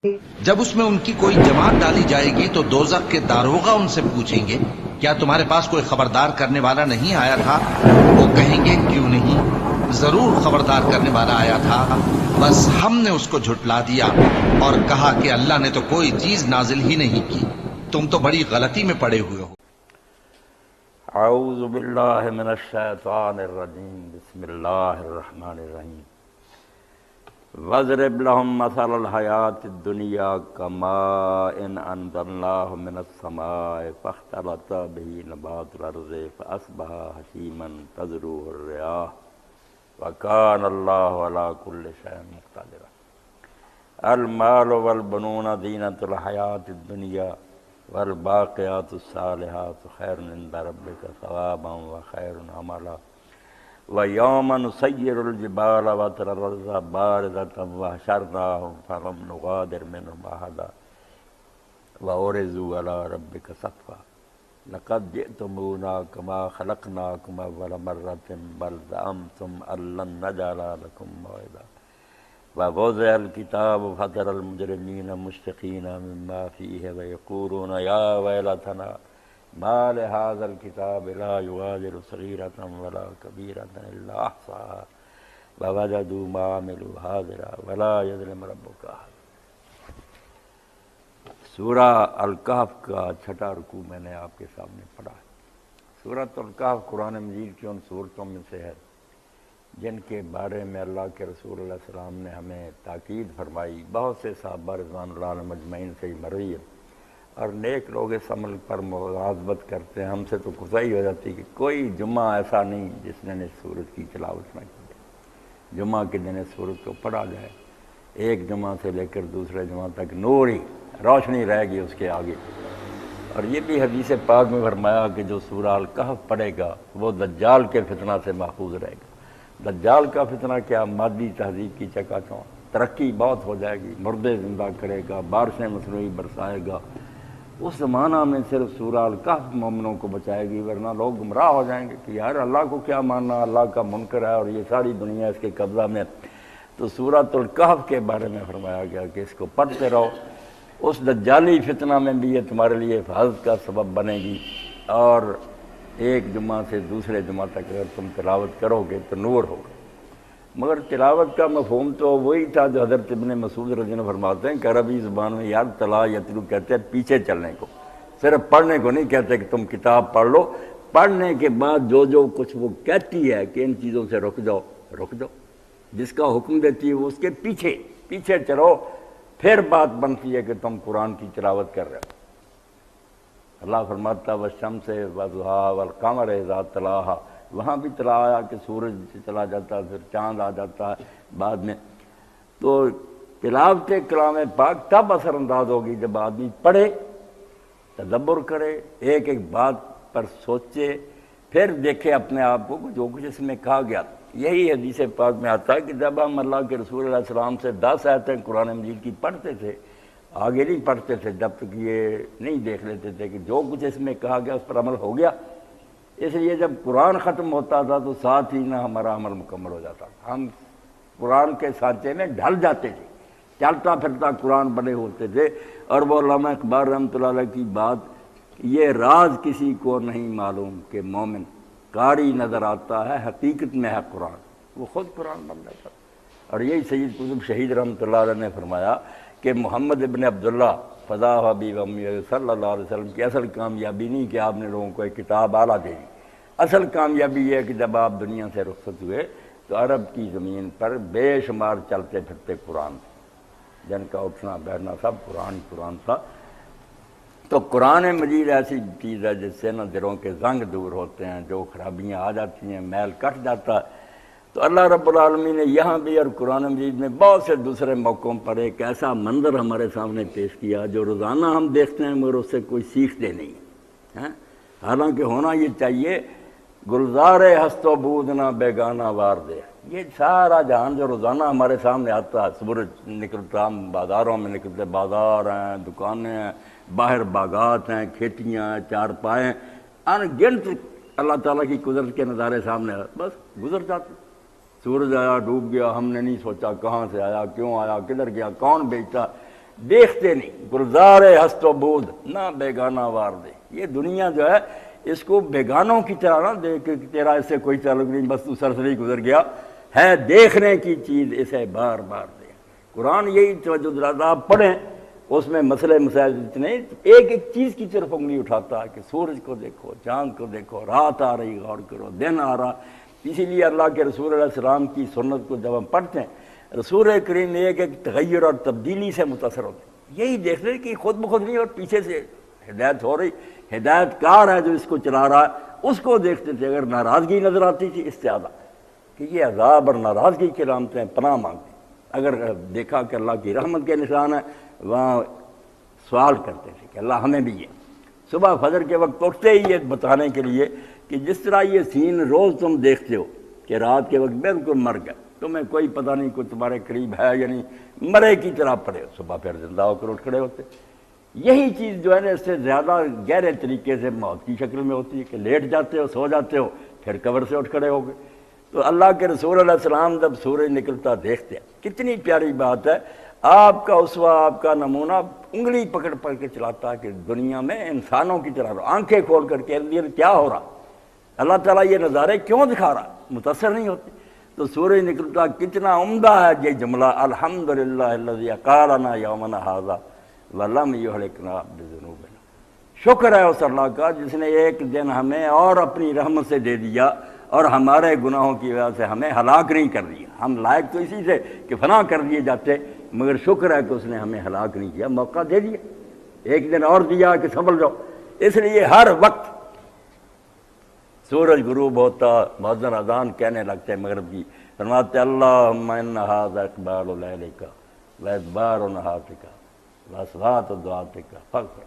جب اس میں ان کی کوئی جماعت ڈالی جائے گی تو دوزخ کے داروغہ ان سے پوچھیں گے کیا تمہارے پاس کوئی خبردار کرنے والا نہیں آیا تھا؟ وہ کہیں گے کیوں نہیں، ضرور خبردار کرنے والا آیا تھا، بس ہم نے اس کو جھٹلا دیا اور کہا کہ اللہ نے تو کوئی چیز نازل ہی نہیں کی، تم تو بڑی غلطی میں پڑے ہوئے ہو۔ اعوذ باللہ من الشیطان الرجیم، بسم اللہ الرحمن الرحیم۔ وَاضْرِبْ لَهُم مَّثَلَ الْحَيَاةِ الدُّنْيَا كَمَاءٍ أَنزَلْنَاهُ مِنَ السَّمَاءِ فَاخْتَلَطَ بِهِ نَبَاتُ الْأَرْضِ فَأَصْبَحَ هَشِيمًا تَذْرُوهُ الرِّيَاحُ وَكَانَ اللَّهُ عَلَىٰ كُلِّ شَيْءٍ مُقْتَدِرًا۔ الْمَالُ وَالْبَنُونَ زِینَةُ الْحَيَاةِ الدُّنْيَا وَالْبَاقِيَاتُ الصَّالِحَاتُ خَيْرٌ عِندَ رَبِّكَ ثَوَابًا وَخَيْرٌ عَمَلًا۔ وَيَوْمَ نُسَيِّرُ الْجِبَالَ وَتَرَى الْأَرْضَ بَارِزَةً وَحَشَرْنَاهُمْ فَلَمْ نُغَادِرْ مِنْهُمْ أَحَدًا وَعُرِضُوا عَلَىٰ رَبِّكَ صَفًّا لَقَدْ جِئْتُمُونَا كَمَا خَلَقْنَاكُمْ أَوَّلَ مَرَّةٍ بَلْ زَعَمْتُمْ أَن لَّن نَّجْعَلَ لَكُم مَّوْعِدًا۔ وَوُضِعَ الْكِتَابُ فَتَرَى الْمُجْرِمِينَ مُشْفِقِينَ مِمَّا فِيهِ وَيَقُولُونَ يَا وَيْلَتَنَا مَا لِهَٰذَا الْكِتَابِ لَا يُغَادِرُ صَغِيرَةً وَلَا كَبِيرَةً إِلَّا أَحْصَاهَا وَوَجَدُوا مَا عَمِلُوا حَاضِرًا وَلَا يَظْلِمُ رَبُّكَ أَحَدًا۔ سورہ الکہف کا چھٹا رکوع میں نے آپ کے سامنے پڑھا ہے۔ سورۃ الکہف قرآن مجید کی ان صورتوں میں سے ہے جن کے بارے میں اللہ کے رسول علیہ السلام نے ہمیں تاکید فرمائی، بہت سے صحابہ رضوان اللہ علیہم اجمعین سے مروی ہے، اور نیک لوگ اس عمل پر مواظبت کرتے ہیں۔ ہم سے تو کوتاہی ہو جاتی کہ کوئی جمعہ ایسا نہیں جس نے اس سورت کی تلاوت نہ کی جائے، جمعہ کے دن اس سورت کو پڑھا جائے، ایک جمعہ سے لے کر دوسرے جمعہ تک نور ہی روشنی رہے گی اس کے آگے۔ اور یہ بھی حدیث پاک میں فرمایا کہ جو سورہ الکہف پڑھے گا وہ دجال کے فتنہ سے محفوظ رہے گا۔ دجال کا فتنہ کیا؟ مادی تہذیب کی چکا چوند، ترقی بہت ہو جائے گی، مردے زندہ کرے گا، بارشیں مصنوعی برسائے گا۔ اس زمانہ میں صرف سورہ الکہف مومنوں کو بچائے گی، ورنہ لوگ گمراہ ہو جائیں گے کہ یار اللہ کو کیا ماننا، اللہ کا منکر ہے اور یہ ساری دنیا اس کے قبضہ میں۔ تو سورۃ الکہف کے بارے میں فرمایا گیا کہ اس کو پڑھتے رہو، اس دجالی فتنہ میں بھی یہ تمہارے لیے حفاظت کا سبب بنے گی، اور ایک جمعہ سے دوسرے جمعہ تک اگر تم تلاوت کرو گے تو نور ہوگا۔ مگر تلاوت کا مفہوم تو وہی تھا جو حضرت ابن مسعود رضی اللہ عنہ فرماتے ہیں کہ عربی زبان میں یار تلا یتلو کہتے ہیں پیچھے چلنے کو، صرف پڑھنے کو نہیں کہتے کہ تم کتاب پڑھ لو، پڑھنے کے بعد جو جو کچھ وہ کہتی ہے کہ ان چیزوں سے رک جاؤ، رک جاؤ، جس کا حکم دیتی ہے وہ اس کے پیچھے پیچھے چلو، پھر بات بنتی ہے کہ تم قرآن کی تلاوت کر رہے ہو۔ اللہ فرماتا والشمس وضحاها والقمر اذا تلاها، وہاں بھی تلا آیا کہ سورج چلا جاتا ہے، پھر چاند آ جاتا ہے بعد میں۔ تو تلاوت کلام پاک تب اثر انداز ہوگی جب آدمی پڑھے، تدبر کرے، ایک ایک بات پر سوچے، پھر دیکھے اپنے آپ کو جو کچھ اس میں کہا گیا۔ یہی حدیث پاک میں آتا ہے کہ جب ہم اللہ کے رسول علیہ السلام سے 10 آیتیں قرآن مجید کی پڑھتے تھے، آگے نہیں پڑھتے تھے جب تک یہ نہیں دیکھ لیتے تھے کہ جو کچھ اس میں کہا گیا اس پر عمل ہو گیا۔ اس لیے جب قرآن ختم ہوتا تھا تو ساتھ ہی نہ ہمارا عمل مکمل ہو جاتا تھا، ہم قرآن کے سانچے میں ڈھل جاتے تھے، چلتا پھرتا قرآن بنے ہوتے تھے۔ اور وہ علامہ اقبال رحمۃ اللہ علیہ کی بات، یہ راز کسی کو نہیں معلوم کہ مومن قاری نظر آتا ہے حقیقت میں ہے قرآن، وہ خود قرآن بن جاتا تھا۔ اور یہی سید قطب شہید رحمۃ اللہ علیہ نے فرمایا کہ محمد ابن عبداللہ فدا حبیب امی صلی اللہ علیہ وسلم کی اصل کامیابی نہیں کہ آپ نے لوگوں کو ایک کتاب اعلیٰ دے دی، اصل کامیابی یہ ہے کہ جب آپ دنیا سے رخصت ہوئے تو عرب کی زمین پر بے شمار چلتے پھرتے قرآن تھے، جن کا اٹھنا بیٹھنا سب قرآن قرآن تھا۔ تو قرآن مجید ایسی چیز ہے جس سے نا دلوں کے زنگ دور ہوتے ہیں، جو خرابیاں آ جاتی ہیں، میل کٹ جاتا ہے۔ تو اللہ رب العالمین نے یہاں بھی اور قرآن مجید میں بہت سے دوسرے موقعوں پر ایک ایسا منظر ہمارے سامنے پیش کیا جو روزانہ ہم دیکھتے ہیں مگر اس سے کوئی سیکھتے نہیں ہیں۔ حالانکہ ہونا یہ چاہیے گلزار ہست و بود نہ بیگانہ وار دے، یہ سارا جہان جو روزانہ ہمارے سامنے آتا ہے، سورج نکلتا، ہم بازاروں میں نکلتے، بازار ہیں، دکانیں ہیں، باہر باغات ہیں، کھیتیاں ہیں، چارپائے ہیں، ان گنت اللہ تعالیٰ کی قدرت کے نظارے سامنے بس گزر جاتے۔ سورج آیا ڈوب گیا، ہم نے نہیں سوچا کہاں سے آیا، کیوں آیا، کدھر گیا، کون بیچتا، دیکھتے نہیں، گلزار ہست و بود نہ بیگانہ وار دے. یہ دنیا جو ہے اس کو بیگانوں کی طرح نہ دیکھ کہ تیرا اس سے کوئی تعلق نہیں، بس تو سرسری گزر گیا، ہے دیکھنے کی چیز اسے بار بار دے. قرآن یہی توجہ دلاتا، آپ پڑھیں اس میں مسئلے مسائل اتنے، ایک ایک چیز کی طرف انگلی اٹھاتا ہے کہ سورج کو دیکھو، چاند کو دیکھو، رات آ رہی غور کرو، دن آ رہا. اسی لیے اللہ کے رسول علیہ السلام کی سنت کو جب ہم پڑھتے ہیں، رسول کریم ایک ایک تغیر اور تبدیلی سے متاثر ہوتے ہیں. یہی دیکھ رہے کہ خود بخود نہیں اور پیچھے سے ہدایت ہو رہی، ہدایت کار ہے جو اس کو چلا رہا ہے، اس کو دیکھتے تھے. اگر ناراضگی نظر آتی تھی استعاذہ کہ یہ عذاب اور ناراضگی کے علامتیں ہیں، پناہ مانگتے. اگر دیکھا کہ اللہ کی رحمت کے نشان ہے، وہاں سوال کرتے تھے کہ اللہ ہمیں بھی یہ. صبح فجر کے وقت اٹھتے ہی یہ بتانے کے لیے کہ جس طرح یہ سین روز تم دیکھتے ہو کہ رات کے وقت بالکل مر گئے، تمہیں کوئی پتہ نہیں کوئی تمہارے قریب ہے یعنی مرے کی طرح پڑے ہو، صبح پھر زندہ ہو کر اٹھ کھڑے ہوتے. یہی چیز جو ہے نا اس سے زیادہ گہرے طریقے سے موت کی شکل میں ہوتی ہے کہ لیٹ جاتے ہو، سو جاتے ہو، پھر قبر سے اٹھ کھڑے ہو گئے. تو اللہ کے رسول علیہ السلام جب سورج نکلتا دیکھتے ہیں، کتنی پیاری بات ہے. آپ کا اسوہ، آپ کا نمونہ انگلی پکڑ پکڑ کے چلاتا ہے کہ دنیا میں انسانوں کی طرح آنکھیں کھول کر کے کیا ہو رہا، اللہ تعالیٰ یہ نظارے کیوں دکھا رہا، متاثر نہیں ہوتے. تو سورج نکلتا کتنا عمدہ ہے یہ جملہ، الحمدللہ الذی اقالنا یومنا ھذا ولم یہلکنا بذنوبنا. شکر ہے اس اللہ کا جس نے ایک دن ہمیں اور اپنی رحمت سے دے دیا اور ہمارے گناہوں کی وجہ سے ہمیں ہلاک نہیں کر دیا. ہم لائق تو اسی سے کہ فنا کر دیے جاتے، مگر شکر ہے کہ اس نے ہمیں ہلاک نہیں کیا، موقع دے دیا، ایک دن اور دیا کہ سنبھل جاؤ. اس لیے ہر وقت سورج غروب ہوتا مؤذن اذان کہنے لگتے مغرب کی، فرماتے اللہم ان ھذا اقبال لیلک و ادبار نہارک و اصوات دعاتک فاغفر.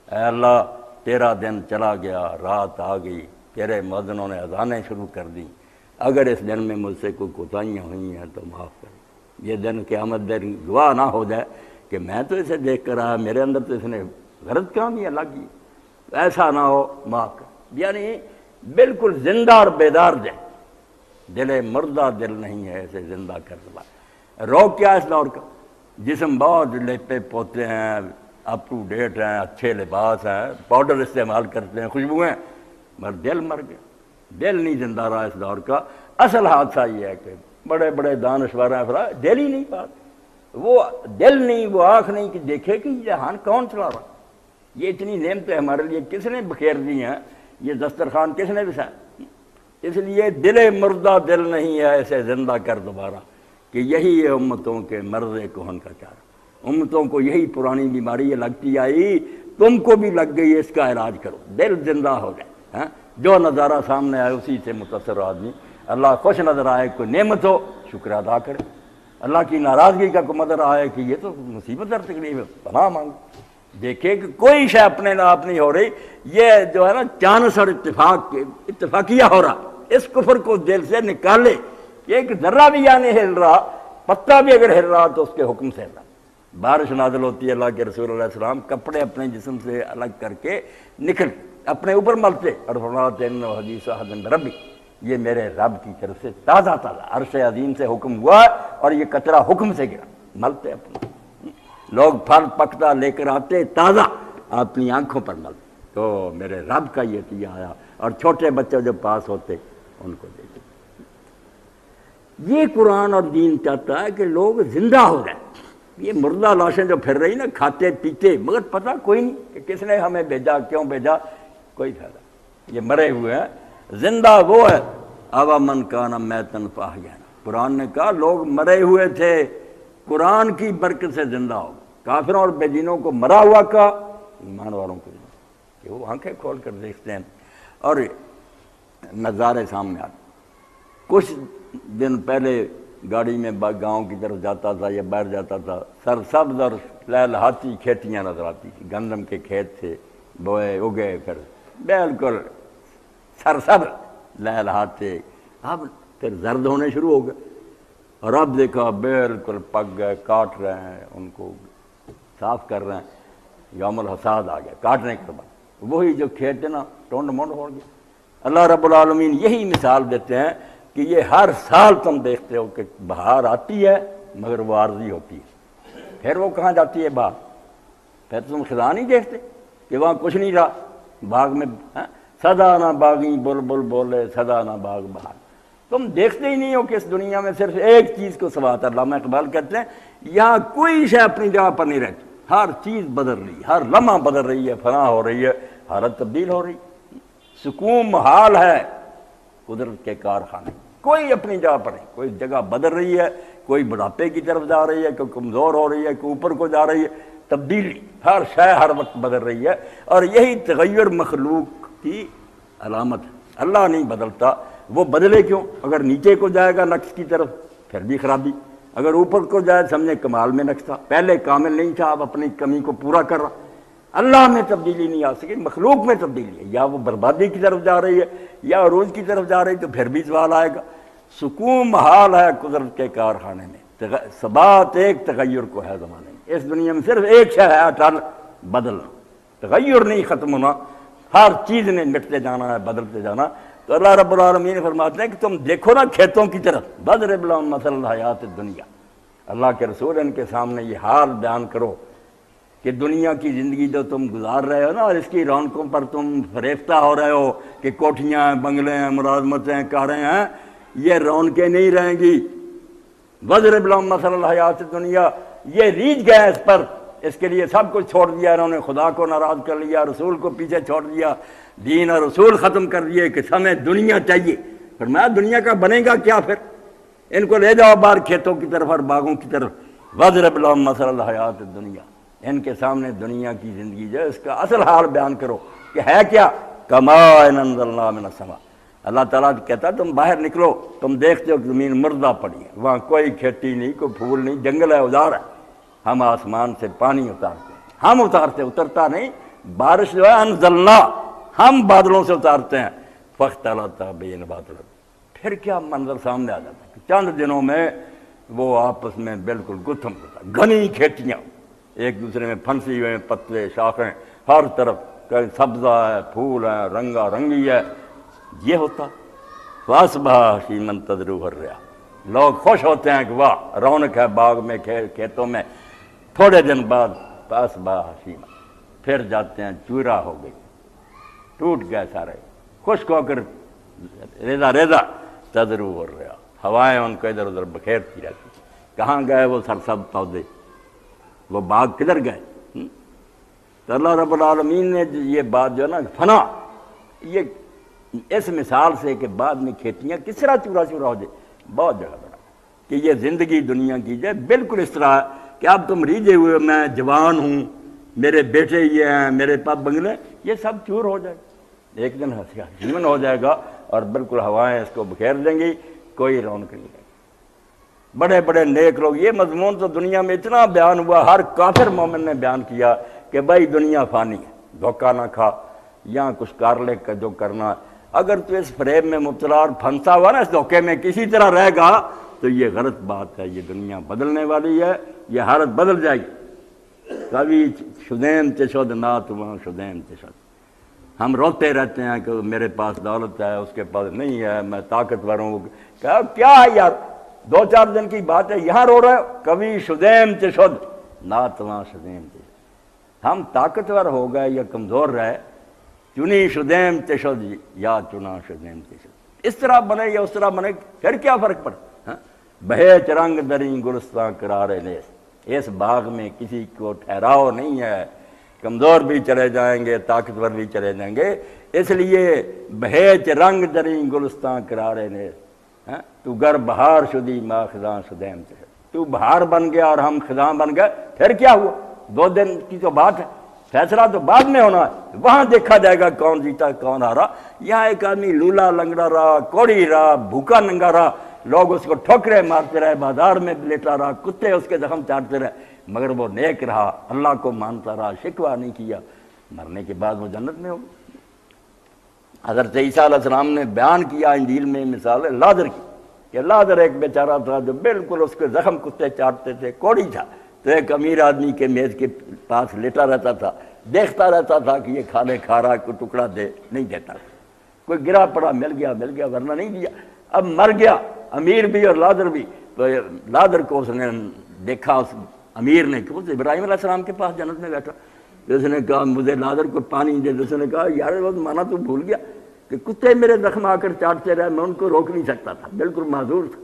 اے اللہ تیرا دن چلا گیا، رات آ گئی، تیرے مؤذنوں نے اذانیں شروع کر دی، اگر اس دن میں مجھ سے کوئی کوتاہیاں ہوئی ہیں تو معاف کر. یہ دن قیامت دن گواہ نہ ہو جائے کہ میں تو اسے دیکھ کر آیا، میرے اندر تو اس نے غرض کام ہی الگ کی، ایسا نہ ہو، معاف کر. یعنی بالکل زندہ اور بیدار دل، دل مردہ دل نہیں ہے اسے زندہ کر دیا. روک کیا اس دور کا، جسم بہت لیپے پوتے ہیں، اپ ٹو ڈیٹ ہیں، اچھے لباس ہیں، پاؤڈر استعمال کرتے ہیں، خوشبوئیں، مگر دل مر گیا، دل نہیں زندہ رہا اس دور کا. اصل حادثہ یہ ہے کہ بڑے بڑے دانشور ہیں، دل ہی نہیں بات، وہ دل نہیں، وہ آنکھ نہیں کہ دیکھے کہ یہ جہان کون چلا رہا، یہ اتنی نعمتیں ہمارے لیے کس نے بکھیر دی ہیں، یہ دسترخوان کس نے بچھایا. اس لیے دل مردہ دل نہیں ہے اسے زندہ کر دوبارہ، کہ یہی ہے امتوں کے مرض کہن کا چارہ. امتوں کو یہی پرانی بیماری لگتی آئی، تم کو بھی لگ گئی، اس کا علاج کرو، دل زندہ ہو جائے. جو نظارہ سامنے آئے اسی سے متاثر آدمی، اللہ خوش نظر آئے، کوئی نعمت ہو شکر ادا کرے، اللہ کی ناراضگی کا کوئی نظر آئے کہ یہ تو مصیبت اور تکلیف ہے، پناہ مانگو. دیکھے کہ کوئی شے اپنے آپ نہیں ہو رہی، یہ جو ہے نا چانس اور اتفاقیہ ہو رہا. اس کفر کو دل سے نکالے، ایک ذرہ بھی یہاں نہیں ہل رہا، پتہ بھی اگر ہل رہا تو اس کے حکم سے ہل رہا. بارش نازل ہوتی ہے، اللہ کے رسول علیہ السلام کپڑے اپنے جسم سے الگ کر کے نکل اپنے اوپر ملتے اور فرماتے ہیں حدیث احد ربی، یہ میرے رب کی طرف سے تازہ تازہ عرش عظیم سے حکم ہوا اور یہ قطرہ حکم سے گرا. ملتے اپنے لوگ پھل پکتا لے کر آتے تازہ اپنی آنکھوں پر ملتے، تو میرے رب کا یہ عطیہ آیا. اور چھوٹے بچے جو پاس ہوتے ان کو دیتے. یہ قرآن اور دین چاہتا ہے کہ لوگ زندہ ہو جائیں. یہ مردہ لاشیں جو پھر رہی نا، کھاتے پیتے مگر پتہ کوئی نہیں کہ کس نے ہمیں بھیجا، کیوں بھیجا، کوئی فائدہ. یہ مرے ہوئے ہیں، زندہ وہ ہے. اَوَ مَنْ كَانَ مَيْتًا فَأَحْيَيْنَاهُ. قرآن نے کہا لوگ مرے ہوئے تھے، قرآن کی برکت سے زندہ ہو. کافروں اور بے دینوں کو مرا ہوا کا، ایمان والوں کو کہ وہ آنکھیں کھول کر دیکھتے ہیں اور نظارے سامنے آتے. کچھ دن پہلے گاڑی میں گاؤں کی طرف جاتا تھا یا باہر جاتا تھا، سرسبز اور لہلہاتی کھیتیاں نظر آتی تھی. گندم کے کھیت تھے، بوئے اگے، پھر بالکل سرسبز لہلہاتے. اب پھر زرد ہونے شروع ہو گئے اور اب دیکھا بالکل پک گئے، کاٹ رہے ہیں، ان کو صاف کر رہے ہیں. یوم الحصاد آ گیا، کاٹنے کے بعد وہی جو کھیت ہے نا ٹونڈ مونڈ ہو گیا. اللہ رب العالمین یہی مثال دیتے ہیں کہ یہ ہر سال تم دیکھتے ہو کہ بہار آتی ہے مگر وہ عارضی ہوتی ہے. پھر وہ کہاں جاتی ہے باغ؟ پھر تم خزاں نہیں دیکھتے کہ وہاں کچھ نہیں رہا باغ میں؟ سدا نہ باغی بلبل بولے سدا نہ باغ بہار. تم دیکھتے ہی نہیں ہو کہ اس دنیا میں صرف ایک چیز کو سوات. علامہ اقبال کہتے ہیں یہاں کوئی شے اپنی جگہ پر نہیں رہتی، ہر چیز بدل رہی ہے، ہر لمحہ بدل رہی ہے، فنا ہو رہی ہے، حالت تبدیل ہو رہی. سکون محال ہے قدرت کے کارخانے، کوئی اپنی جگہ پر نہیں. کوئی جگہ بدل رہی ہے، کوئی بڑھاپے کی طرف جا رہی ہے، کوئی کمزور ہو رہی ہے، کوئی اوپر کو جا رہی ہے. تبدیلی ہر شے ہر وقت بدل رہی ہے، اور یہی تغیر مخلوق کی علامت ہے. اللہ نہیں بدلتا، وہ بدلے کیوں؟ اگر نیچے کو جائے گا نقص کی طرف پھر بھی خرابی، اگر اوپر کو جائے سمجھے کمال میں نقص تھا، پہلے کامل نہیں تھا اب اپنی کمی کو پورا کر رہا. اللہ میں تبدیلی نہیں آ سکی، مخلوق میں تبدیلی ہے. یا وہ بربادی کی طرف جا رہی ہے یا عروج کی طرف جا رہی، تو پھر بھی سوال آئے گا. سکون محال ہے قدرت کے کارخانے میں، ثبات ایک تغیر کو ہے زمانے میں. اس دنیا میں صرف ایک شے ہے اٹل، بدلنا. تغیر نہیں ختم ہونا، ہر چیز نے مٹتے جانا ہے، بدلتے جانا. تو اللہ رب العالمین فرماتے ہیں کہ تم دیکھو نا کھیتوں کی طرف، وَاضْرِبْ لَهُم مَثَلَ الْحَيَاةِ الدُّنْيَا. اللہ کے رسول ان کے سامنے یہ حال بیان کرو کہ دنیا کی زندگی جو تم گزار رہے ہو نا، اور اس کی رونقوں پر تم فریفتہ ہو رہے ہو کہ کوٹھیاں ہیں، بنگلے ہیں، ملازمتیں ہیں، کاریں ہیں، یہ رونقیں نہیں رہیں گی. وَاضْرِبْ لَهُم مَثَلَ الْحَيَاةِ الدُّنْيَا. یہ ریجھ گئے اس پر، اس کے لیے سب کچھ چھوڑ دیا انہوں نے، خدا کو ناراض کر لیا، رسول کو پیچھے چھوڑ دیا، دین اور رسول ختم کر دیے کہ ہمیں دنیا چاہیے. فرمایا دنیا کا بنے گا کیا پھر؟ ان کو لے جاؤ باہر کھیتوں کی طرف اور باغوں کی طرف. وَاضْرِبْ لَهُم مَثَلَ الْحَيَاةِ الدُّنْيَا. ان کے سامنے دنیا کی زندگی جو ہے اس کا اصل حال بیان کرو کہ ہے کیا. كَمَاءٍ أَنزَلْنَا مِنَ السَّمَاءِ. اللہ تعالیٰ کہتا ہے تم باہر نکلو، تم دیکھتے ہو کہ زمین مردہ پڑی ہے، وہاں کوئی کھیتی نہیں، کوئی پھول نہیں، جنگل ہے، ادار ہے. ہم آسمان سے پانی اتارتے ہیں، ہم اتارتے، اترتا نہیں. بارش جو ہے انزلنا، ہم بادلوں سے اتارتے ہیں. فاختلط بہ نبات الارض. پھر کیا منظر سامنے آ جاتا ہے کہ چند دنوں میں وہ آپس میں بالکل گتھم ہوتا ہے. گھنی کھیتیاں ایک دوسرے میں پھنسی ہوئے، پتے شاخیں ہر طرف، کہیں سبزہ ہے، پھول ہے، رنگا رنگی ہے. یہ ہوتا فاصبح حشیما تذروہ الرياح. لوگ خوش ہوتے ہیں کہ واہ رونق ہے باغ میں، کھیتوں میں. تھوڑے دن بعد فاصبح حشیما، پھر جاتے ہیں چورا ہو گئی، ٹوٹ گئے سارے، خشک ہو کر ریزہ ریزہ. تذروہ الرياح. ہوائیں ان کو ادھر ادھر بکھیرتی رہتی. کہاں گئے وہ سرسبز پودے، وہ باغ کدھر گئے؟ تو اللہ رب العالمین نے یہ بات جو ہے نا فنا، یہ اس مثال سے کہ بعد میں کھیتیاں کس طرح چورا چورا ہو جائے، بہت جگہ بنا کہ یہ زندگی دنیا کی جائے بالکل اس طرح کہ اب تم ریجھے ہوئے، میں جوان ہوں، میرے بیٹے یہ ہیں، میرے پاس بنگلے، یہ سب چور ہو جائے. ایک دن جیون ہو جائے گا اور بالکل ہوائیں اس کو بکھیر دیں گی، کوئی رونق نہیں رہے. بڑے بڑے نیک لوگ، یہ مضمون تو دنیا میں اتنا بیان ہوا، ہر کافر مومن نے بیان کیا کہ بھائی دنیا فانی ہے، دھوکہ نہ کھا، یہاں کچھ کار لے کر جو کرنا. اگر تو اس فریب میں مبتلا اور پھنسا ہوا نا، اس دھوکے میں کسی طرح رہے گا تو یہ غلط بات ہے. یہ دنیا بدلنے والی ہے، یہ حالت بدل جائے گی. کبھی شدیم چشد نات وہاں شدیم چشد. ہم روتے رہتے ہیں کہ میرے پاس دولت ہے، اس کے پاس نہیں ہے، میں طاقتور ہوں. کیا ہے یار، 2-4 دن کی بات ہے، یہاں رو رہے ہو. کبھی شدیم چشد نات وہاں شدیم چشد. ہم طاقتور ہو گئے یا کمزور رہے، چنی شدیم چشد یا چنا شدیم چشد. اس طرح بنے یا اس طرح بنے، پھر کیا فرق پڑا؟ بہے چرنگ دریں گلستاں قرار نیس. اس باغ میں کسی کو ٹھہراؤ نہیں ہے، کمزور بھی چلے جائیں گے، طاقتور بھی چلے جائیں گے. اس لیے بہیچ رنگ دریں گلستاں قرار نیس. تو گر بہار شدی ما خزاں شدیم چشد. تو بہار بن گیا اور ہم خزاں بن گئے، پھر کیا ہوا؟ 2 دن کی تو بات ہے، فیصلہ تو بعد میں ہونا ہے. وہاں دیکھا جائے گا کون جیتا کون ہارا. یہاں ایک آدمی لولا لنگڑا رہا، کوڑی رہا، بھوکا ننگا رہا، لوگ اس کو ٹھوکرے مارتے رہے، بازار میں لیٹا رہا، کتے اس کے زخم چاٹتے رہے، مگر وہ نیک رہا، اللہ کو مانتا رہا، شکوہ نہیں کیا. مرنے کے بعد وہ جنت میں ہوگا. حضرت عیسیٰ علیہ السلام نے بیان کیا انجیل میں مثال لازر کی کہ لازر ایک بیچارہ تھا جو بالکل اس کے زخم کتے چاٹتے تھے، کوڑی تھا. تو ایک امیر آدمی کے میز کے پاس لیٹا رہتا تھا، دیکھتا رہتا تھا کہ یہ کھانے کھا رہا، کوئی ٹکڑا دے، نہیں دیتا. کوئی گرا پڑا، مل گیا ورنہ نہیں دیا. اب مر گیا امیر بھی اور لادر بھی. تو لادر کو اس نے دیکھا، اس امیر نے کہ ابراہیم علیہ السلام کے پاس جنت میں بیٹھا، اس نے کہا مجھے ناظر کو پانی دے، اس نے کہا یار وہ مانا تو بھول گیا کہ کتے میرے زخم آ کر چاٹتے رہے، میں ان کو روک نہیں سکتا تھا، بالکل معذور تھا،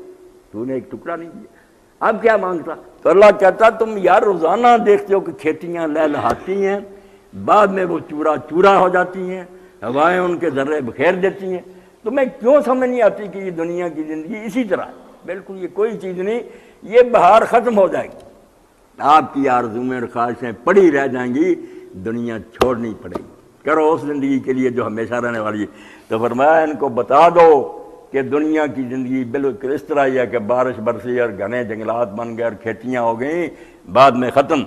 تو نے ایک ٹکڑا نہیں دیا، اب کیا مانگتا؟ تو اللہ کہتا تم یار روزانہ دیکھتے ہو کہ کھیتیاں لہلہاتی ہیں، بعد میں وہ چورا چورا ہو جاتی ہیں، ہوائیں ان کے ذرے بکھیر دیتی ہیں، تمہیں کیوں سمجھ نہیں آتی کہ یہ دنیا کی زندگی اسی طرح ہے؟ بالکل یہ کوئی چیز نہیں، یہ بہار ختم ہو جائے گی، آپ کی آرزویں اور خواہشیں پڑی رہ جائیں گی، دنیا چھوڑنی پڑے گی، کرو اس زندگی کے لیے جو ہمیشہ رہنے والی ہے۔ تو فرمایا ان کو بتا دو کہ دنیا کی زندگی بالکل اس طرح ہی ہے کہ بارش برسی اور گھنے جنگلات بن گئے اور کھیتیاں ہو گئیں، بعد میں ختم۔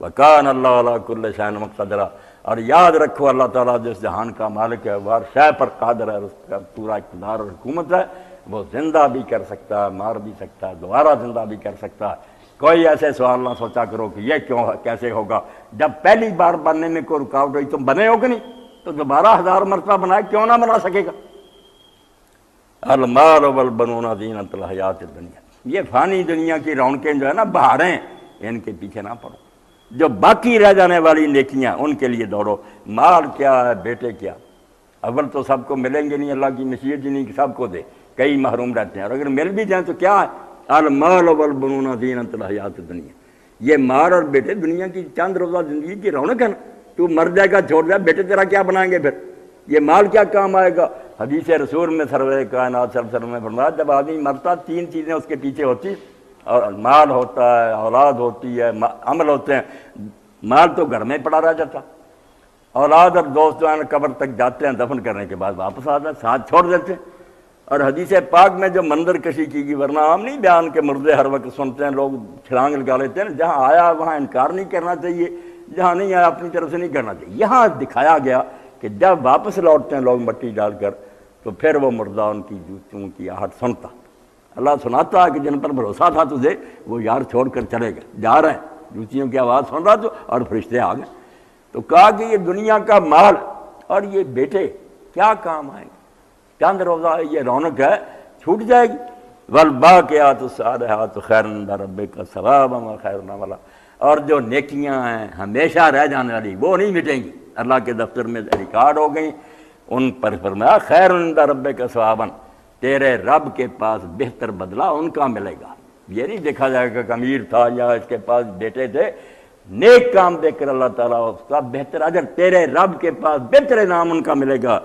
وَكَانَ اللَّهُ عَلَىٰ كُلِّ شَيْءٍ مُقْتَدِرًا، اور یاد رکھو اللہ تعالیٰ جس جہان کا مالک ہے وہ ہر شے پر قادر ہے، اس کا پورا اقتدار اور حکومت ہے، وہ زندہ بھی کر سکتا ہے، مار بھی سکتا ہے، دوبارہ زندہ بھی کر سکتا ہے۔ کوئی ایسے سوال نہ سوچا کرو کہ یہ کیوں کیسے ہوگا، جب پہلی بار بننے میں کوئی رکاوٹ ہوئی تم بنے ہو کہ نہیں، تو دوبارہ 1000 مرتبہ بنائے کیوں نہ بنا سکے گا۔ المال والبنون زینۃ الحیات الدنیا، یہ فانی دنیا کی رونقیں جو ہے نا بہاریں، ان کے پیچھے نہ پڑو، جو باقی رہ جانے والی نیکیاں ان کے لیے دوڑو۔ مال کیا ہے، بیٹے کیا، اول تو سب کو ملیں گے نہیں، اللہ کی مشیت ہی نہیں کہ سب کو دے، کئی محروم رہتے ہیں، اور اگر مل بھی جائیں تو کیا ہے، المال والبنون زینۃ الحیات الدنیا، یہ مال اور بیٹے دنیا کی چند روزہ زندگی کی رونق ہے نا، تو مر جائے گا چھوڑ جائے، بیٹے تیرا کیا بنائیں گے پھر، یہ مال کیا کام آئے گا۔ حدیث رسول میں سرور کائنات صلی اللہ علیہ وسلم نے فرمایا جب آدمی مرتا 3 چیزیں اس کے پیچھے ہوتی، اور مال ہوتا ہے، اولاد ہوتی ہے، عمل ہوتے ہیں۔ مال تو گھر میں پڑا رہ جاتا، اولاد اور دوست جو ہیں قبر تک جاتے ہیں، دفن کرنے کے بعد واپس آتے ہیں، ساتھ چھوڑ دیتے ہیں۔ اور حدیث پاک میں جو منظر کشی کی گئی، ورنہ عام نہیں بیان کے مردے ہر وقت سنتے ہیں لوگ، چھلانگ لگا لیتے ہیں، جہاں آیا وہاں انکار نہیں کرنا چاہیے، جہاں نہیں آیا اپنی طرف سے نہیں کرنا چاہیے۔ یہاں دکھایا گیا کہ جب واپس لوٹتے ہیں لوگ مٹی ڈال کر، تو پھر وہ مردہ ان کی جوتیوں کی آہٹ سنتا، اللہ سناتا ہے کہ جن پر بھروسہ تھا تجھے وہ یار چھوڑ کر چلے گئے، جا رہے ہیں، جوتیوں کی آواز سن رہا تو، اور فرشتے آ گئے۔ تو کہا کہ یہ دنیا کا مال اور یہ بیٹے کیا کام آئیں گے، چند روزہ یہ رونق ہے، چھوٹ جائے گی۔ والباقیات الصالحات خیر عند ربک ثوابا وخیر املا، اور جو نیکیاں ہیں ہمیشہ رہ جانے والی وہ نہیں مٹیں گی، اللہ کے دفتر میں ریکارڈ ہو گئیں، ان پر فرمایا خیر عند ربک ثوابا، تیرے رب کے پاس بہتر بدلہ ان کا ملے گا۔ یہ نہیں دیکھا جائے گا کہ امیر تھا یا اس کے پاس بیٹے تھے، نیک کام دیکھ کر اللہ تعالیٰ اس کا بہتر اجر تیرے رب کے پاس بہتر انعام ان کا ملے گا۔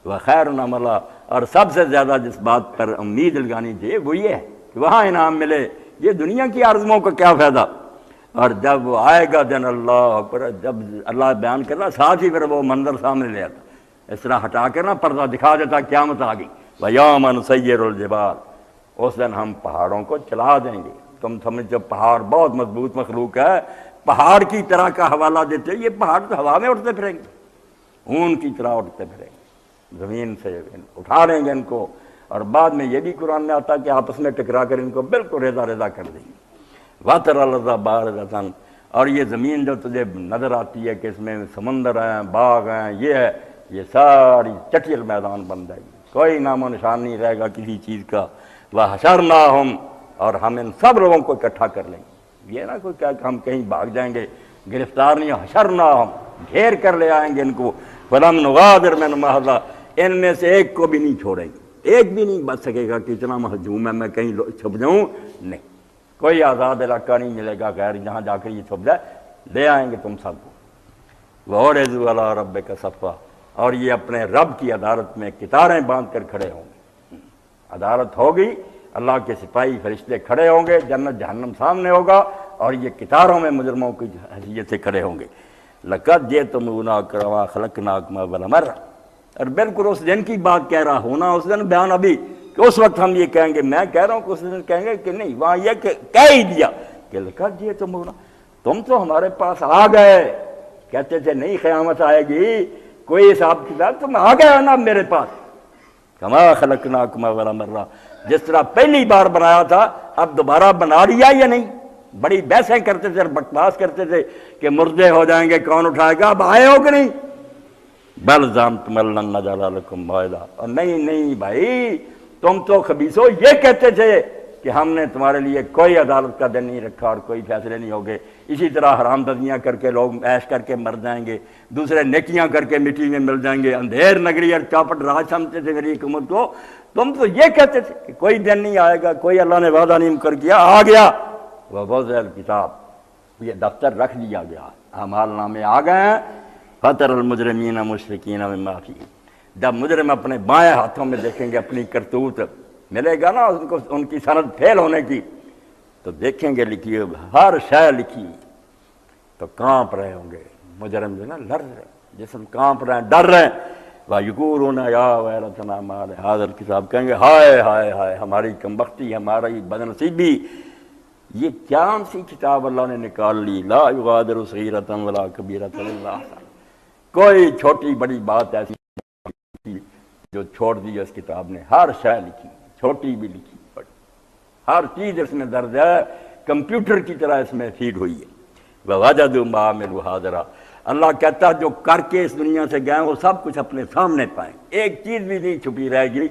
وخیر عملا، اور سب سے زیادہ جس بات پر امید لگانی چاہیے وہ یہ ہے کہ وہاں انعام ملے، یہ دنیا کی آرزوؤں کا کیا فائدہ۔ اور جب وہ آئے گا دن اللہ اکبر، جب اللہ بیان کرنا ساتھ ہی پھر وہ منظر سامنے لے آتا، اس طرح ہٹا کر نہ پردہ دکھا دیتا، قیامت آ گئی۔ وَيَوْمَ نُسَيِّرُ الْجِبَالَ، اس دن ہم پہاڑوں کو چلا دیں گے۔ تم سمجھو پہاڑ بہت مضبوط مخلوق ہے، پہاڑ کی طرح کا حوالہ دیتے، یہ پہاڑ تو ہوا میں اٹھتے پھریں گے، اون کی طرح اٹھتے پھریں گے، زمین سے اٹھا لیں گے ان کو، اور بعد میں یہ بھی قرآن میں آتا کہ آپس میں ٹکرا کر ان کو بالکل ریزہ ریزہ کر دیں گے۔ وَتَرَى الْأَرْضَ بَارِزَةً، اور یہ زمین جو تجھے نظر آتی ہے کہ اس میں سمندر ہیں، باغ ہیں، یہ ہے، یہ ساری چٹیل میدان بن جائے گی، کوئی نام و نشان نہیں رہے گا کسی چیز کا۔ وَحَشَرْنَاهُمْ، اور ہم ان سب لوگوں کو اکٹھا کر لیں گے، یہ نہ کوئی کہا کہ ہم کہیں بھاگ جائیں گے، گرفتار نہیں، حشرناہم، گھیر کر لے آئیں گے ان کو۔ فَلَمْ نُغَادِرْ مِنْهُمْ أَحَدًا، ان میں سے ایک کو بھی نہیں چھوڑیں گے، ایک بھی نہیں بچ سکے گا کہ اتنا مہجوم ہے میں کہیں چھپ جاؤں، نہیں، کوئی آزاد علاقہ نہیں ملے گا غیر جہاں جا کر یہ چھپ جائے، لے آئیں گے تم سب کو۔ وَعُرِضُوا عَلَىٰ رَبِّكَ صَفًّا، اور یہ اپنے رب کی عدالت میں کتاریں باندھ کر کھڑے ہوں گے، عدالت ہوگی، اللہ کے سپاہی فرشتے کھڑے ہوں گے، جنت جہنم سامنے ہوگا، اور یہ کتاروں میں مجرموں کی حیثیت سے کھڑے ہوں گے۔ لَقَدْ جِئْتُمُونَا كَمَا خَلَقْنَاكُمْ أَوَّلَ مَرَّةٍ، اور بالکل اس دن کی بات کہہ رہا ہونا، اس دن بیان ابھی کہ اس وقت ہم یہ کہیں گے، میں کہہ رہا ہوں کہ اس دن کہیں گے کہ نہیں، وہاں یہ کہ کہہ ہی دیا کہ لَقَدْ جِئْتُمُونَا، تم تو ہمارے پاس آ گئے، کہتے تھے نہیں قیامت آئے گی، کوئی حساب کتاب، تم آ گئے نا میرے پاس، کما خلقناکم اول مرہ، جس طرح پہلی بار بنایا تھا اب دوبارہ بنا لیا یا نہیں۔ بڑی بحثیں کرتے تھے اور بکواس کرتے تھے کہ مردے ہو جائیں گے کون اٹھائے گا، اب آئے ہو کہ نہیں؟ بل زعمتم ان لن نجعل لکم موعدا، اور نہیں بھائی، تم تو خبیثو یہ کہتے تھے کہ ہم نے تمہارے لیے کوئی عدالت کا دن نہیں رکھا اور کوئی فیصلے نہیں ہوگے، اسی طرح حرام دزیاں کر کے لوگ عیش کر کے مر جائیں گے، دوسرے نیکیاں کر کے مٹی میں مل جائیں گے، اندھیر نگری اور چاپٹ راج سمجھتے تھے میری حکومت کو۔ تم تو یہ کہتے تھے کہ کوئی دن نہیں آئے گا، کوئی اللہ نے وعدہ نہیں مکر کیا، آ گیا ووضع الکتاب، یہ دفتر رکھ دیا گیا، اعمال نامے آ گئے ہیں۔ فتر المجرمین مشفقین مما فیہ، جب مجرم اپنے بائیں ہاتھوں میں دیکھیں گے اپنی کرتوت، ملے گا نا ان کو ان کی سند فیل ہونے کی، تو دیکھیں گے لکھی ہر شے لکھی، تو کانپ رہے ہوں گے مجرم جو نا، لڑ رہے جسم کانپ رہے ہیں، ڈر رہے ہیں۔ وَيَقُولُونَ يَا وَيْلَتَنَا مَا لِهَٰذَا الْكِتَابِ، کہیں گے ہائے ہائے ہائے ہماری کمبختی، ہماری بدنصیبی، یہ کیا سی کتاب اللہ نے نکال لی، لا یغادر صغیرۃ ولا کبیرۃ الا احصاها، کوئی چھوٹی بڑی بات ایسی جو چھوڑ دی اس کتاب نے، ہر شے لکھی، چھوٹی بھی لکھی بڑی، ہر چیز اس میں درج ہے، کمپیوٹر کی طرح اس میں فیڈ ہوئی ہے۔ وَوَجَدُوا مَا عَمِلُوا حَاضِرًا، اللہ کہتا ہے جو کر کے اس دنیا سے گئے وہ سب کچھ اپنے سامنے پائیں، ایک چیز بھی نہیں چھپی رہے گی،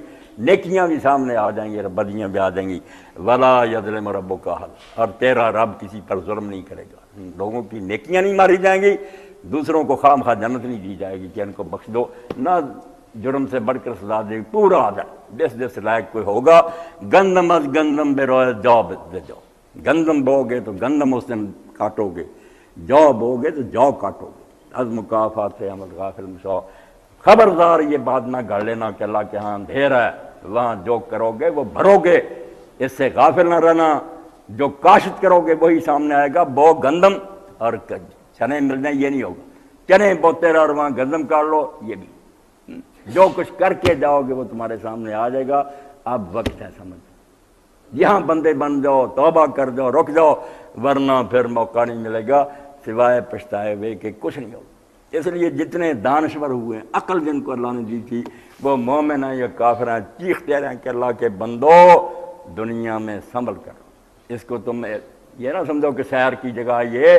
نیکیاں بھی سامنے آ جائیں گی، بدیاں بھی آ جائیں گی۔ وَلَا يَظْلِمُ رَبُّكَ أَحَدًا، اور تیرا رب کسی پر ظلم نہیں کرے گا، لوگوں کی نیکیاں نہیں ماری جائیں گی، دوسروں کو خام خواہ جنت نہیں دی جائے گی کہ ان کو بخش دو، نہ جرم سے بڑھ کر سزا دے گی، پورا آ جائے جس لائق کوئی ہوگا۔ گندم از گندم بے روئے جو دے جو، گندم بو گے تو گندم اس دن کاٹو گے، جو بو گے تو جو کاٹو گے۔ از مکافات عمل غافل مشاء، خبردار یہ بات نہ گھڑ لینا کہ اللہ کے ہاں اندھیر ہے، وہاں جو کرو گے وہ بھرو گے، اس سے غافل نہ رہنا، جو کاشت کرو گے وہی سامنے آئے گا، بو گندم اور چنے مل جائیں یہ نہیں ہوگا، چنے بوتے رہو اور وہاں گندم کاٹ لو، یہ بھی جو کچھ کر کے جاؤ گے وہ تمہارے سامنے آ جائے گا۔ اب وقت ہے سمجھ، یہاں بندے بن جاؤ، توبہ کر جاؤ، رک جاؤ، ورنہ پھر موقع نہیں ملے گا سوائے پچھتائے ہوئے کہ کچھ نہیں ہوگا۔ اس لیے جتنے دانشور ہوئے ہیں، عقل جن کو اللہ نے دی تھی، وہ مومن ہیں یا کافر ہیں، چیختے رہیں کہ اللہ کے بندو دنیا میں سنبھل کر، اس کو تم یہ نہ سمجھو کہ سیر کی جگہ۔ یہ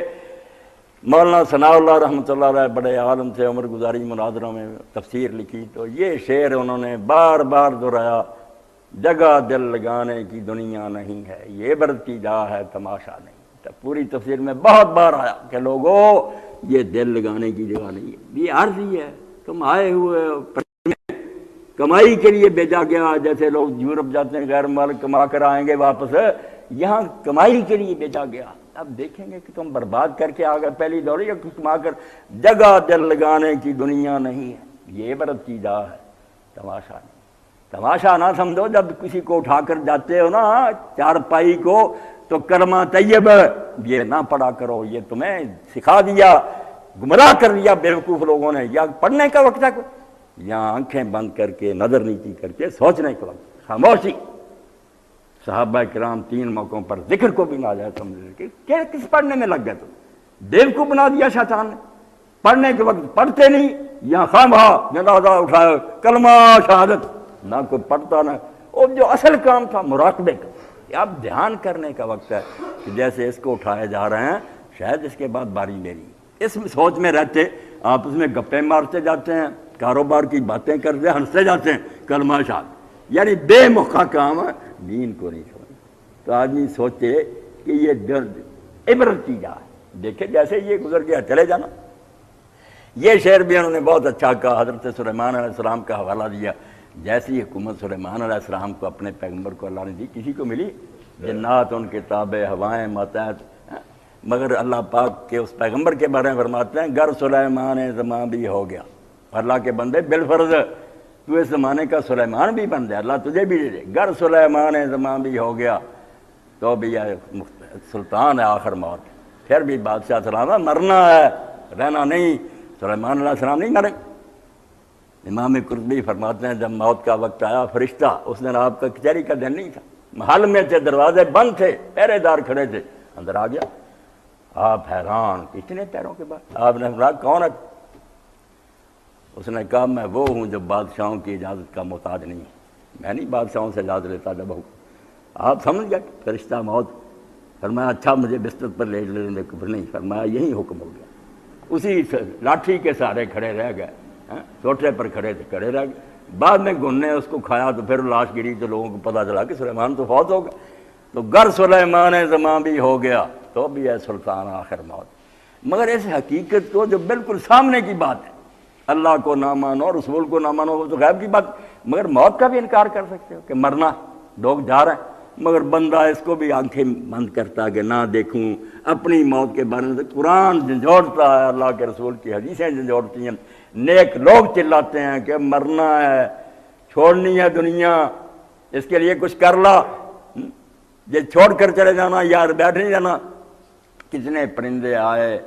مولانا ثناء اللہ رحمۃ اللہ علیہ بڑے عالم سے عمر گزاری مناظروں میں تفسیر لکھی تو یہ شعر انہوں نے بار بار دہرایا، جگہ دل لگانے کی دنیا نہیں ہے، یہ عبرت کی جا ہے تماشا نہیں۔ تو پوری تفسیر میں بہت بار آیا کہ لوگو یہ دل لگانے کی جگہ نہیں ہے، یہ عارضی ہے، تم آئے ہوئے کمائی کے لیے بھیجا گیا، جیسے لوگ یورپ جاتے ہیں غیر ملک کما کر آئیں گے واپس، یہاں کمائی کے لیے بھیجا گیا۔ اب دیکھیں گے کہ تم برباد کر کے آ گئے پہلی دور، یا کچھ کما کر، جگہ دل لگانے کی دنیا نہیں ہے، یہ عبرت کی جا ہے تماشا نہیں۔ تماشا نہ سمجھو، جب کسی کو اٹھا کر جاتے ہو نا چارپائی کو تو کلمہ طیب یہ نہ پڑھا کرو، یہ تمہیں سکھا دیا، گمراہ کر دیا بیوقوف لوگوں نے۔ یا پڑھنے کا وقت ہے، یا آنکھیں بند کر کے نظر نیچی کر کے سوچنے کا وقت، خاموشی۔ صحابہ کرام 3 موقعوں پر ذکر کو بھی نہ جائے سمجھ کہ کس پڑھنے میں لگ گئے، تم دل کو بنا دیا شیطان نے، پڑھنے کے وقت پڑھتے نہیں، یا خواہ جنازہ اٹھائے کلمہ شہادت، نہ کوئی پڑھتا نہ، اور جو اصل کام تھا مراقبے کا، اب دھیان کرنے کا وقت ہے کہ جیسے اس کو اٹھائے جا رہے ہیں شاید اس کے بعد باری میری، اس سوچ میں رہتے آپ اس میں گپیں مارتے جاتے ہیں، کاروبار کی باتیں کرتے ہنستے جاتے ہیں، کلمہ شہادت یعنی بے موقع کام ہے، دین کو نہیں چھوڑنا۔ تو آدمی سوچے کہ یہ درد عبرت کی جا ہے، دیکھے جیسے یہ گزر گیا چلے جانا۔ یہ شعر بھی انہوں نے بہت اچھا کہا، حضرت سلیمان علیہ السلام کا حوالہ دیا، جیسی حکومت سلیمان علیہ السلام کو اپنے پیغمبر کو اللہ نے دی، کسی کو ملی؟ جنات ان کے تابع، ہوائیں ماتحت، مگر اللہ پاک کے اس پیغمبر کے بارے میں فرماتے ہیں گر سلیمان زمان بھی ہو گیا، اللہ کے بندے بالفرض تو اس زمانے کا سلیمان بھی بن جائے، اللہ تجھے بھی دے دے، گر سلیمان زمان بھی ہو گیا تو بھی سلطان ہے آخر موت، پھر بھی بادشاہ سلام ہے، مرنا ہے رہنا نہیں، سلیمان علیہ السلام نہیں مرے۔ امام قرطبی فرماتے ہیں جب موت کا وقت آیا فرشتہ، اس دن آپ کا کچہری کا دن نہیں تھا، محل میں تھے، دروازے بند تھے، پہرے دار کھڑے تھے، اندر آ گیا، آپ حیران اتنے پیروں کے بعد، آپ نے فرمایا کون ہے؟ اس نے کہا میں وہ ہوں جو بادشاہوں کی اجازت کا محتاج نہیں ہوں، میں نہیں بادشاہوں سے اجازت لیتا جب ہوں۔ آپ سمجھ گئے فرشتہ موت، فرمایا اچھا مجھے بستر پر لے لینے کو نہیں، فرمایا یہی حکم ہو گیا، اسی لاٹھی کے سہارے کھڑے رہ گئے، چوٹے پر کھڑے تھے، کھڑے رہ گئے، بعد میں گھن نے اس کو کھایا تو پھر لاش گری تو لوگوں کو پتہ چلا کہ سلیمان تو فوت ہو گیا۔ تو گر سلیمان زمان بھی ہو گیا تو بھی ہے سلطان آخر موت. مگر اس حقیقت کو جو بالکل سامنے کی بات ہے، اللہ کو نہ مانو رسول کو نہ مانو وہ تو غیب کی بات، مگر موت کا بھی انکار کر سکتے ہو کہ مرنا، لوگ جا رہے ہیں مگر بندہ اس کو بھی آنکھیں بند کرتا کہ نہ دیکھوں. اپنی موت کے بارے میں قرآن جھنجھوڑتا ہے، اللہ کے رسول کی حدیثیں جھنجھوڑتی ہیں، نیک لوگ چلاتے ہیں کہ مرنا ہے، چھوڑنی ہے دنیا، اس کے لیے کچھ کر لا، یہ چھوڑ کر چلے جانا یار بیٹھ نہیں جانا. کتنے پرندے آئے،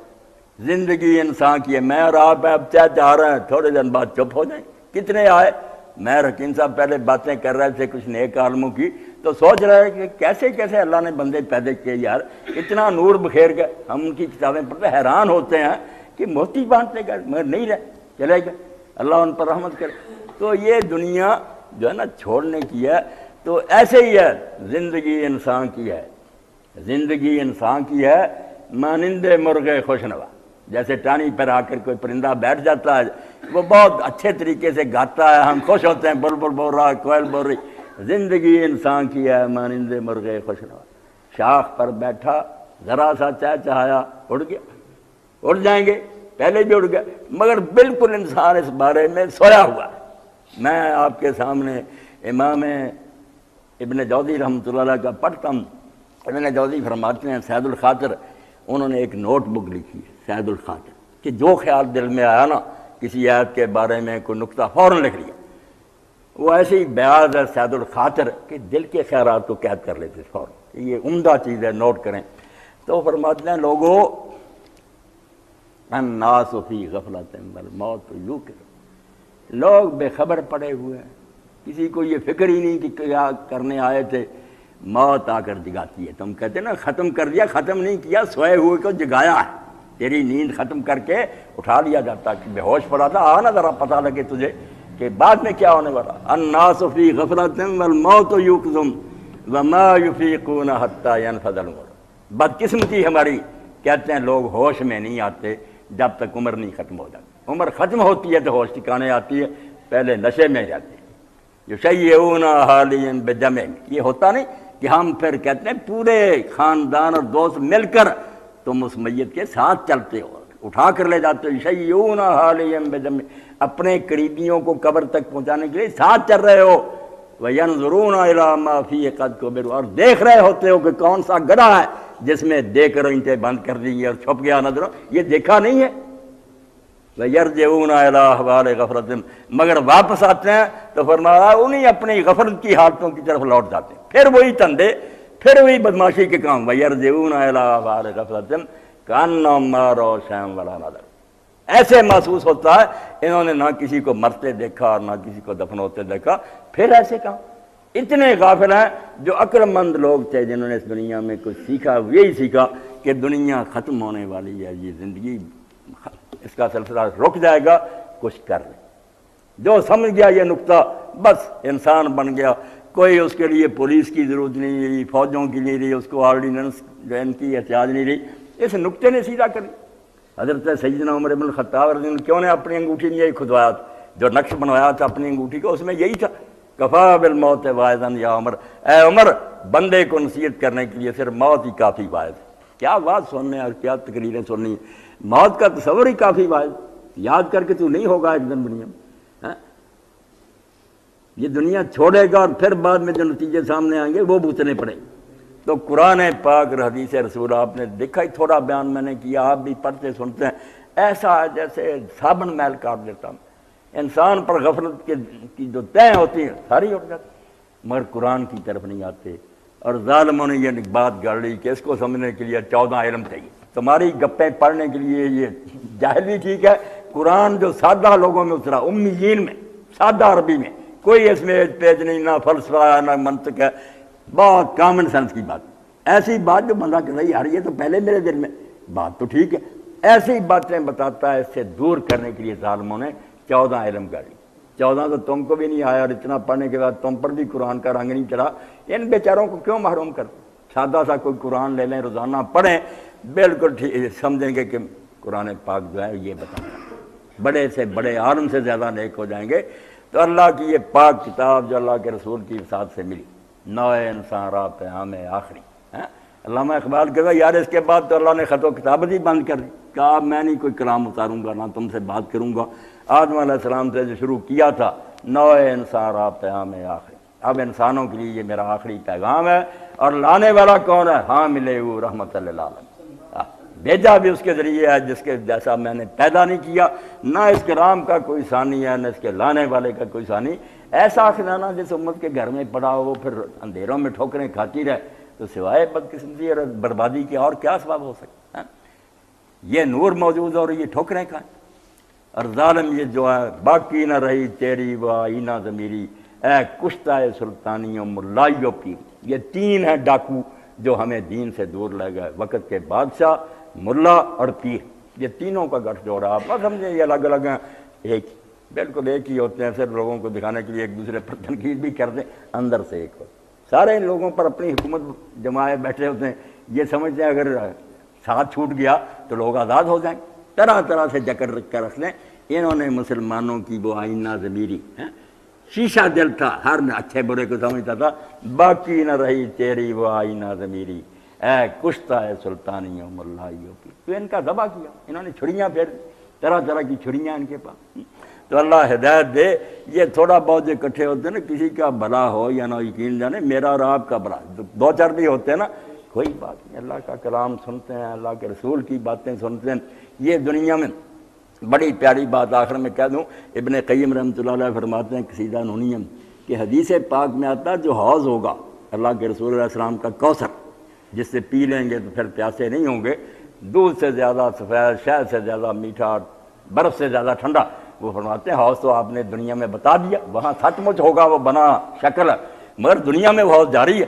زندگی انسان کی ہے، میں اور آپ اب چاہ رہے ہیں تھوڑے دن بعد چپ ہو جائیں. کتنے آئے، میں حکیم صاحب پہلے باتیں کر رہے تھے کچھ نیک عالموں کی، تو سوچ رہے کہ کیسے کیسے اللہ نے بندے پیدا کیے یار، اتنا نور بکھیر گئے. ہم ان کی کتابیں پڑھتے حیران ہوتے ہیں کہ موتی بانٹتے گئے مگر نہیں رہے، چلے گئے، اللہ ان پر رحمت کرے. تو یہ دنیا جو ہے نا چھوڑنے کی ہے. تو ایسے ہی ہے، زندگی انسان کی ہے، زندگی انسان کی ہے مانند مرغ خوشنوا. جیسے ٹانی پر آ کر کوئی پرندہ بیٹھ جاتا ہے، وہ بہت اچھے طریقے سے گاتا ہے، ہم خوش ہوتے ہیں، بلبل بول رہا ہے، کوئل بول رہی. زندگی انسان کی ہے مانند مرغ خوشنوا. شاخ پر بیٹھا، ذرا سا چہچہایا، اڑ گیا. اڑ جائیں گے، پہلے بھی اڑ گئے، مگر بالکل انسان اس بارے میں سویا ہوا ہے. میں آپ کے سامنے امام ابن جوزی رحمۃ اللہ علیہ کا پڑھتا ہوں. ابن جوزی فرماتے ہیں سید الخاطر، انہوں نے ایک نوٹ بک لکھی ہے سید الخاطر، کہ جو خیال دل میں آیا نا کسی آیت کے بارے میں کوئی نقطہ فوراً لکھ لیا. وہ ایسے ہی بیاض ہے سید الخاطر کہ دل کے خیالات کو قید کر لیتے فوراً. یہ عمدہ چیز ہے، نوٹ کریں. تو فرماتے ہیں لوگوں الناس فی غفلۃ والموت یوقظ، لوگ بے خبر پڑے ہوئے ہیں، کسی کو یہ فکر ہی نہیں کہ کیا کرنے آئے تھے. موت آ کر جگاتی ہے. تم کہتے ہیں نا ختم کر دیا، ختم نہیں کیا، سوئے ہوئے کو جگایا ہے. تیری نیند ختم کر کے اٹھا لیا جاتا کہ بے ہوش پڑا تھا، آ نا ذرا پتہ لگے تجھے کہ بعد میں کیا ہونے والا. الناس فی غفلۃ والموت یوقظ وما یفیقون حتی ینفذ العمر. بدقسمتی ہماری، کہتے ہیں لوگ ہوش میں نہیں آتے جب تک عمر نہیں ختم ہو جاتی. عمر ختم ہوتی ہے تو ہوش ٹھکانے آتی ہے، پہلے نشے میں جاتے ہیں. یشیعون حالیم بجمع، یہ ہوتا نہیں کہ ہم پھر کہتے ہیں پورے خاندان اور دوست مل کر تم اس میت کے ساتھ چلتے ہو، اٹھا کر لے جاتے ہو. یشیعون حالیم بجمع، اپنے قریبیوں کو قبر تک پہنچانے کے لیے ساتھ چل رہے ہو. وینظرون الی ما فیہ قد کبروا، اور دیکھ رہے ہوتے ہو کہ کون سا گڑھا ہے جس میں دے کر اینٹیں بند کر دی گئی اور چھپ گیا نظر، یہ دیکھا نہیں ہے. وَيَرْجِعُونَ إِلَىٰ أَحْوَالِ غَفْلَةٍ، مگر واپس آتے ہیں تو فرمایا انہیں اپنی غفلت کی حالتوں کی طرف لوٹ جاتے ہیں، پھر وہی تندے، پھر وہی بدماشی کے کام. وَيَرْجِعُونَ إِلَىٰ أَحْوَالِ غَفْلَةٍ كَأَنَّهُمْ مَا رَأَوْا شَيْئًا وَلَا نَذَرُوا. ایسے محسوس ہوتا ہے انہوں نے نہ کسی کو مرتے دیکھا اور نہ کسی کو دفن ہوتے دیکھا. پھر ایسے کام. اتنے غافل ہیں جو عقل مند لوگ تھے جنہوں نے اس دنیا میں کچھ سیکھا، یہی سیکھا کہ دنیا ختم ہونے والی ہے، یہ زندگی اس کا سلسلہ رک جائے گا، کچھ کر لیں. جو سمجھ گیا یہ نقطہ بس انسان بن گیا. کوئی اس کے لیے پولیس کی ضرورت نہیں رہی، فوجوں کی نہیں رہی، اس کو آرڈیننس جو ان کی احتیاج نہیں رہی. اس نقطے نے سیدھا کر لیا. حضرت سیدنا عمر بن الخطاب رضی اللہ عنہ کیوں نے اپنی انگوٹھی میں یہی کھدوایا تھا، جو نقش بنوایا تھا اپنی انگوٹھی کو، اس میں یہی تھا کفا بالموت واعظا یا عمر، اے عمر بندے کو نصیحت کرنے کے لیے صرف موت ہی کافی واعظ. کیا بات سننے اور کیا تقریریں سننی ہے، موت کا تصور ہی کافی واعظ. یاد کر کے تو نہیں ہوگا ایک دن دنیا میں، یہ دنیا چھوڑے گا اور پھر بعد میں جو نتیجے سامنے آئیں گے وہ بھگتنے پڑیں گے. تو قرآن پاک اور حدیث رسول آپ نے دیکھا ہی، تھوڑا بیان میں نے کیا، آپ بھی پڑھتے سنتے ہیں. ایسا ہے جیسے صابن میل کاٹ دیتا ہوں. انسان پر غفلت کی جو طے ہوتی ہیں ساری اٹھ جاتی، مگر قرآن کی طرف نہیں آتے. اور ظالموں نے یہ بات گڑ لی کہ اس کو سمجھنے کے لیے 14 علم چاہیے. تمہاری گپیں پڑھنے کے لیے یہ جاہل بھی ٹھیک ہے. قرآن جو سادہ لوگوں میں اترا، امیین میں، سادہ عربی میں، کوئی اس میں پیج نہیں، نہ فلسفہ ہے نہ منطق ہے، بہت کامن سینس کی بات. ایسی بات جو بندہ کہ نہیں یار یہ تو پہلے میرے دل میں بات تو ٹھیک ہے، ایسی باتیں بتاتا ہے. اس سے دور کرنے کے لیے ظالموں نے 14 علم کر لی. 14 تو تم کو بھی نہیں آیا، اور اتنا پڑھنے کے بعد تم پر بھی قرآن کا رنگ نہیں چڑھا. ان بیچاروں کو کیوں محروم کر؟ سادہ سا کوئی قرآن لے لیں، روزانہ پڑھیں، بالکل ٹھیک سمجھیں گے کہ قرآن پاک جو ہے یہ بتاتا ہے. بڑے سے بڑے عالم سے زیادہ نیک ہو جائیں گے. تو اللہ کی یہ پاک کتاب جو اللہ کے رسول کی وسعت سے ملی، نوع انسان راہ پیام آخری. علامہ اقبال کہتا یار اس کے بعد تو اللہ نے خط و کتابت ہی بند کر دی. کہا میں نہیں کوئی کلام اتاروں گا، نہ تم سے بات کروں گا. آدم علیہ السلام سے جو شروع کیا تھا نوع انسان راہ پیام آخری، اب انسانوں کے لیے یہ میرا آخری پیغام ہے. اور لانے والا کون ہے؟ حاملہ رحمت للعالمین، بھیجا بھی اس کے ذریعے ہے جس کے جیسا میں نے پیدا نہیں کیا. نہ اس کلام کا کوئی ثانی ہے، نہ اس کے لانے والے کا کوئی ثانی. ایسا خزانہ جس امت کے گھر میں پڑا ہو وہ پھر اندھیروں میں ٹھوکریں کھاتی رہے تو سوائے بدقسمتی اور بربادی کے اور کیا سبب ہو سکتا ہے؟ یہ نور موجود اور یہ ٹھوکریں کھائیں. اور ظالم یہ جو ہے باقی نہ رہی تیری وہ آئینہ ضمیری، اے کشتہ سلطانیوں ملائیو پیر. یہ تین ہیں ڈاکو جو ہمیں دین سے دور لے گئے، وقت کے بادشاہ، ملا اور پیر. یہ تینوں کا گٹھ جوڑا. آپ نہ سمجھیں یہ الگ الگ ہیں، ایک بالکل ایک ہی ہوتے ہیں. صرف لوگوں کو دکھانے کے لیے ایک دوسرے پر تنقید بھی کرتے ہیں، اندر سے ایک ہوتے. سارے ان لوگوں پر اپنی حکومت جمائے بیٹھے ہوتے ہیں. یہ سمجھتے ہیں اگر ساتھ چھوٹ گیا تو لوگ آزاد ہو جائیں. طرح طرح سے جکڑ کر رکھ لیں. انہوں نے مسلمانوں کی وہ آئینہ ضمیری، شیشہ دل تھا، ہر اچھے برے کو سمجھتا تھا. باقی نہ رہی تیری وہ آئینہ ضمیری، اے کشتہ سلطانیوں ملائیو پیر. تو ان کا ذبح کیا. انہوں نے چھڑیاں پھیر دی، طرح طرح کی چھڑیاں ان کے پاس. تو اللہ ہدایت دے. یہ تھوڑا بہت جو اکٹھے ہوتے ہیں نا، کسی کا بھلا ہو یا نہ یقین جانے، میرا اور آپ کا بھلا. دو چار بھی ہوتے ہیں نا، کوئی بات نہیں، اللہ کا کلام سنتے ہیں، اللہ کے رسول کی باتیں سنتے ہیں. یہ دنیا میں بڑی پیاری بات آخر میں کہہ دوں. ابن قیم رحمۃ اللہ علیہ فرماتے ہیں قصیدہ نونیہ کہ حدیث پاک میں آتا ہے جو حوض ہوگا اللہ کے رسول علیہ السلام کا کوثر، جس سے پی لیں گے تو پھر پیاسے نہیں ہوں گے، دودھ سے زیادہ سفید، شہد سے زیادہ میٹھا، برف سے زیادہ ٹھنڈا. وہ فرماتے ہیں حوض تو آپ نے دنیا میں بتا دیا، وہاں سچ مچ ہوگا وہ بنا شکل ہے، مگر دنیا میں وہ حوض جاری ہے.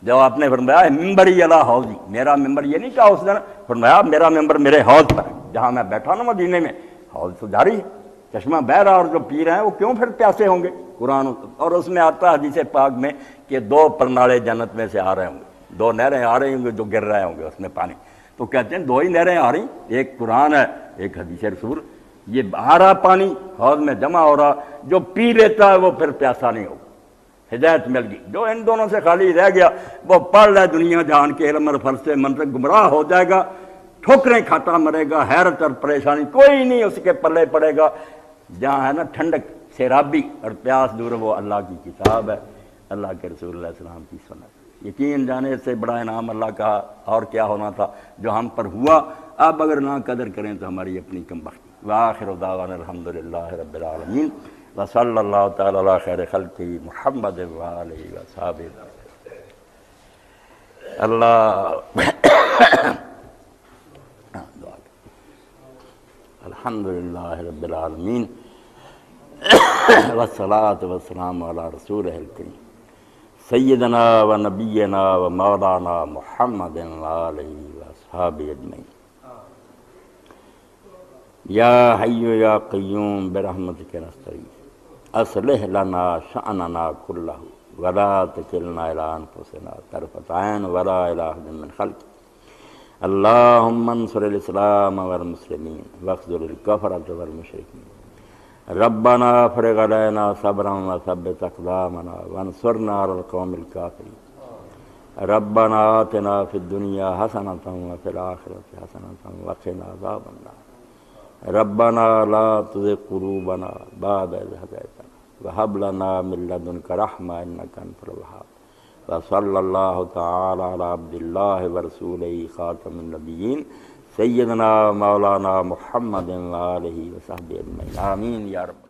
جب آپ نے فرمایا ممبری علی حوضی، میرا ممبر یہ نہیں کہا اس دن، فرمایا میرا ممبر میرے حوض پر ہے جہاں میں بیٹھا نا مدینے میں. حوض تو جاری ہے، چشمہ بہہ رہا، اور جو پی رہے ہیں وہ کیوں پھر پیاسے ہوں گے؟ قرآن. اور اس میں آتا ہے حدیث پاک میں کہ دو پرنالے جنت میں سے آ رہے ہوں گے، دو نہریں آ رہی ہوں گے جو گر رہے ہوں گے اس میں پانی. تو کہتے ہیں دو ہی نہریں آ رہی، ایک قرآن ہے ایک حدیث رسول. یہ آ رہا پانی حوض میں جمع ہو رہا، جو پی لیتا ہے وہ پھر پیاسا نہیں ہوگا. ہدایت مل گئی. جو ان دونوں سے خالی رہ گیا وہ پڑھ لے دنیا جہان کے علم اور فرض سے منطق گمراہ ہو جائے گا، ٹھوکریں کھاتا مرے گا، حیرت اور پریشانی کوئی نہیں اس کے پلے پڑے گا. جہاں ہے نا ٹھنڈک، سیرابی اور پیاس دور، وہ اللہ کی کتاب ہے، اللہ کے رسول علیہ السلام کی سنت. یقین جانے سے بڑا انعام اللہ کا اور کیا ہونا تھا جو ہم پر ہوا. اب اگر نہ قدر کریں تو ہماری اپنی کم بختی. وآخر دعوانا الحمدللہ رب العالمین وصلی اللہ تعالی علی خیر خلقہ محمد وآلہ وصحبہ. اللہ الحمدللہ رب العالمین والصلاۃ والسلام علی رسولہ الکریم سیدنا و نبینا و مولانا محمد وآلہ وصحبہ اجمعین. یا حی یا قیوم برحمتک نستغیث اصلح لنا شأننا کلہ ولا تکلنا الی انفسنا طرفۃ عین ولا الی احد من خلقک. اللہم انصر الاسلام والمسلمین واخذل الکفرۃ والمشرکین. ربنا افرغ علینا صبرا وثبت اقدامنا وانصرنا علی القوم الکافرین. ربنا آتنا فی الدنیا حسنۃ وفی الآخرۃ حسنۃ وقنا عذاب النار. ربنا لا تزغ قلوبنا بعد إذ هديتنا وهب لنا من لدنك رحمة إنك أنت الوهاب. وصلى الله تعالى على عبد الله ورسوله خاتم النبيين سيدنا مولانا محمد وآله وصحبه أجمعين. آمين يا رب.